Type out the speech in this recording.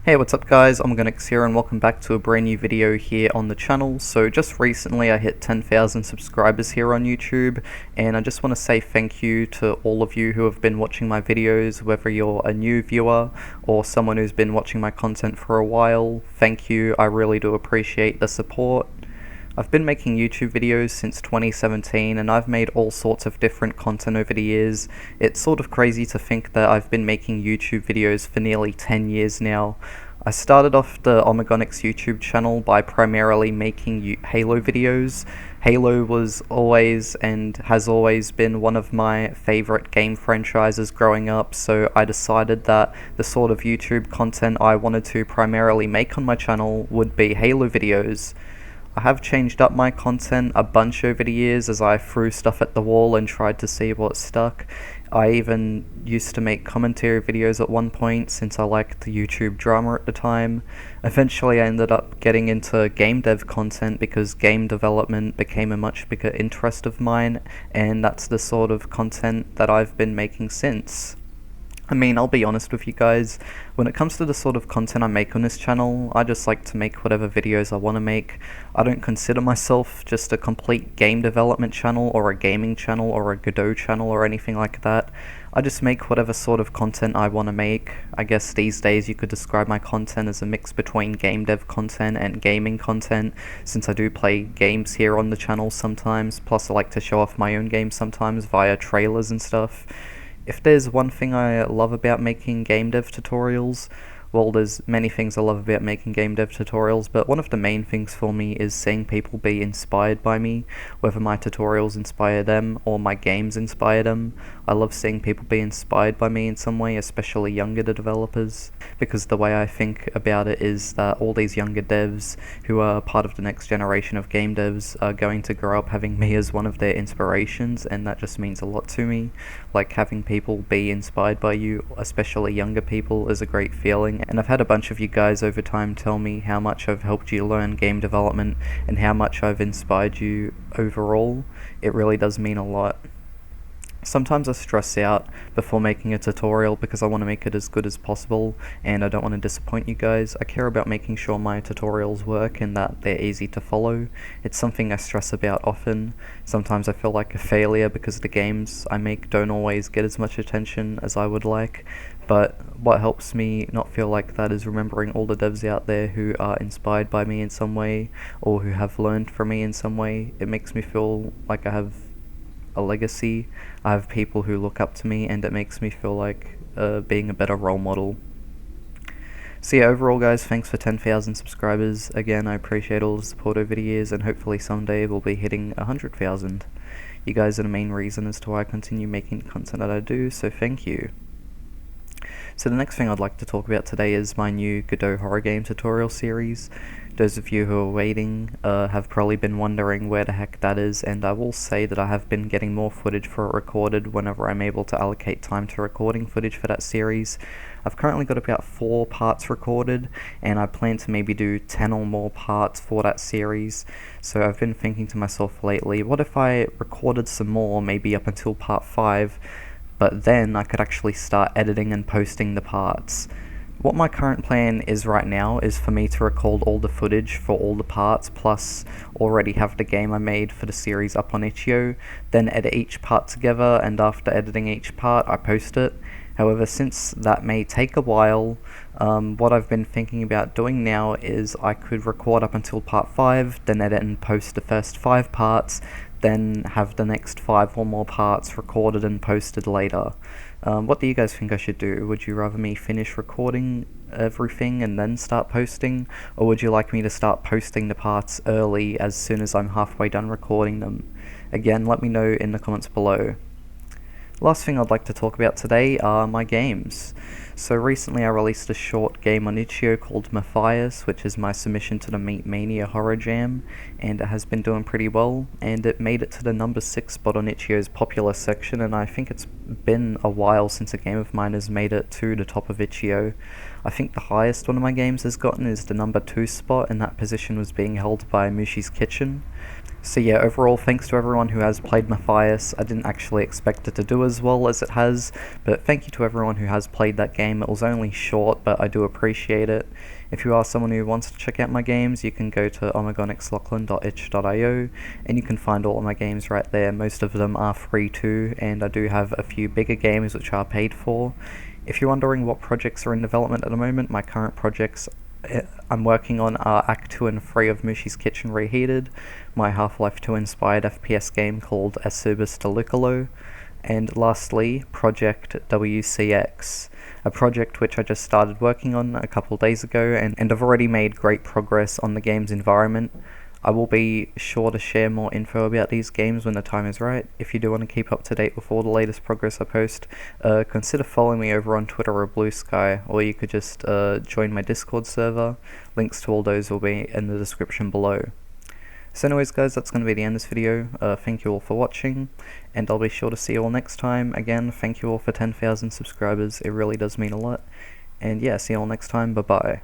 Hey, what's up guys, Omogonix here and welcome back to a brand new video here on the channel. So just recently I hit 10,000 subscribers here on YouTube, and I just want to say thank you to all of you who have been watching my videos, whether you're a new viewer or someone who's been watching my content for a while. Thank you, I really do appreciate the support. I've been making YouTube videos since 2017 and I've made all sorts of different content over the years. It's sort of crazy to think that I've been making YouTube videos for nearly 10 years now. I started off the Omogonix YouTube channel by primarily making Halo videos. Halo was always and has always been one of my favorite game franchises growing up, so I decided that the sort of YouTube content I wanted to primarily make on my channel would be Halo videos. I have changed up my content a bunch over the years as I threw stuff at the wall and tried to see what stuck. I even used to make commentary videos at one point since I liked the YouTube drama at the time. Eventually I ended up getting into game dev content because game development became a much bigger interest of mine, and that's the sort of content that I've been making since. I mean, I'll be honest with you guys, when it comes to the sort of content I make on this channel, I just like to make whatever videos I want to make. I don't consider myself just a complete game development channel or a gaming channel or a Godot channel or anything like that. I just make whatever sort of content I want to make. I guess these days you could describe my content as a mix between game dev content and gaming content, since I do play games here on the channel sometimes, plus I like to show off my own games sometimes via trailers and stuff. If there's one thing I love about making game dev tutorials, well, there's many things I love about making game dev tutorials, but one of the main things for me is seeing people be inspired by me, whether my tutorials inspire them or my games inspire them. I love seeing people be inspired by me in some way, especially younger developers, because the way I think about it is that all these younger devs who are part of the next generation of game devs are going to grow up having me as one of their inspirations, and that just means a lot to me. Like, having people be inspired by you, especially younger people, is a great feeling, and I've had a bunch of you guys over time tell me how much I've helped you learn game development and how much I've inspired you overall. It really does mean a lot. Sometimes I stress out before making a tutorial because I want to make it as good as possible and I don't want to disappoint you guys. I care about making sure my tutorials work and that they're easy to follow. It's something I stress about often. Sometimes I feel like a failure because the games I make don't always get as much attention as I would like, but what helps me not feel like that is remembering all the devs out there who are inspired by me in some way or who have learned from me in some way. It makes me feel like I have a legacy. I have people who look up to me, and it makes me feel like being a better role model. So yeah, overall guys, thanks for 10,000 subscribers. Again, I appreciate all the support over the years, and hopefully someday we'll be hitting 100,000. You guys are the main reason as to why I continue making the content that I do, so thank you. So the next thing I'd like to talk about today is my new Godot horror game tutorial series. Those of you who are waiting have probably been wondering where the heck that is, and I will say that I have been getting more footage for it recorded whenever I'm able to allocate time to recording footage for that series. I've currently got about 4 parts recorded, and I plan to maybe do 10 or more parts for that series. So I've been thinking to myself lately, what if I recorded some more, maybe up until part 5, but then I could actually start editing and posting the parts. What my current plan is right now is for me to record all the footage for all the parts, plus already have the game I made for the series up on itch.io, then edit each part together, and after editing each part I post it. However, since that may take a while, what I've been thinking about doing now is I could record up until part 5, then edit and post the first 5 parts, then have the next 5 or more parts recorded and posted later. What do you guys think I should do? Would you rather me finish recording everything and then start posting, or would you like me to start posting the parts early as soon as I'm halfway done recording them? Again, let me know in the comments below. Last thing I'd like to talk about today are my games. So recently I released a short game on itch.io called Matthias, which is my submission to the Meat Mania Horror Jam, and it has been doing pretty well, and it made it to the number 6 spot on itch.io's popular section, and I think it's been a while since a game of mine has made it to the top of itch.io. I think the highest one of my games has gotten is the number 2 spot, and that position was being held by Mushi's Kitchen. So yeah, overall, thanks to everyone who has played Matthias. I didn't actually expect it to do as well as it has, but thank you to everyone who has played that game. It was only short, but I do appreciate it. If you are someone who wants to check out my games, you can go to omogonixlachlan.itch.io, and you can find all of my games right there. Most of them are free too, and I do have a few bigger games which are paid for. If you're wondering what projects are in development at the moment, my current projects I'm working on are Act 2 and 3 of Mushi's Kitchen Reheated, my Half-Life 2 inspired FPS game called Asubis Delicolo, and lastly, Project WCX, a project which I just started working on a couple days ago, and I've already made great progress on the game's environment. I will be sure to share more info about these games when the time is right. If you do want to keep up to date with all the latest progress I post, consider following me over on Twitter or Blue Sky, or you could just join my Discord server. Links to all those will be in the description below. So anyways guys, that's going to be the end of this video. Thank you all for watching, and I'll be sure to see you all next time. Again, thank you all for 10,000 subscribers, it really does mean a lot. And yeah, see you all next time, bye bye.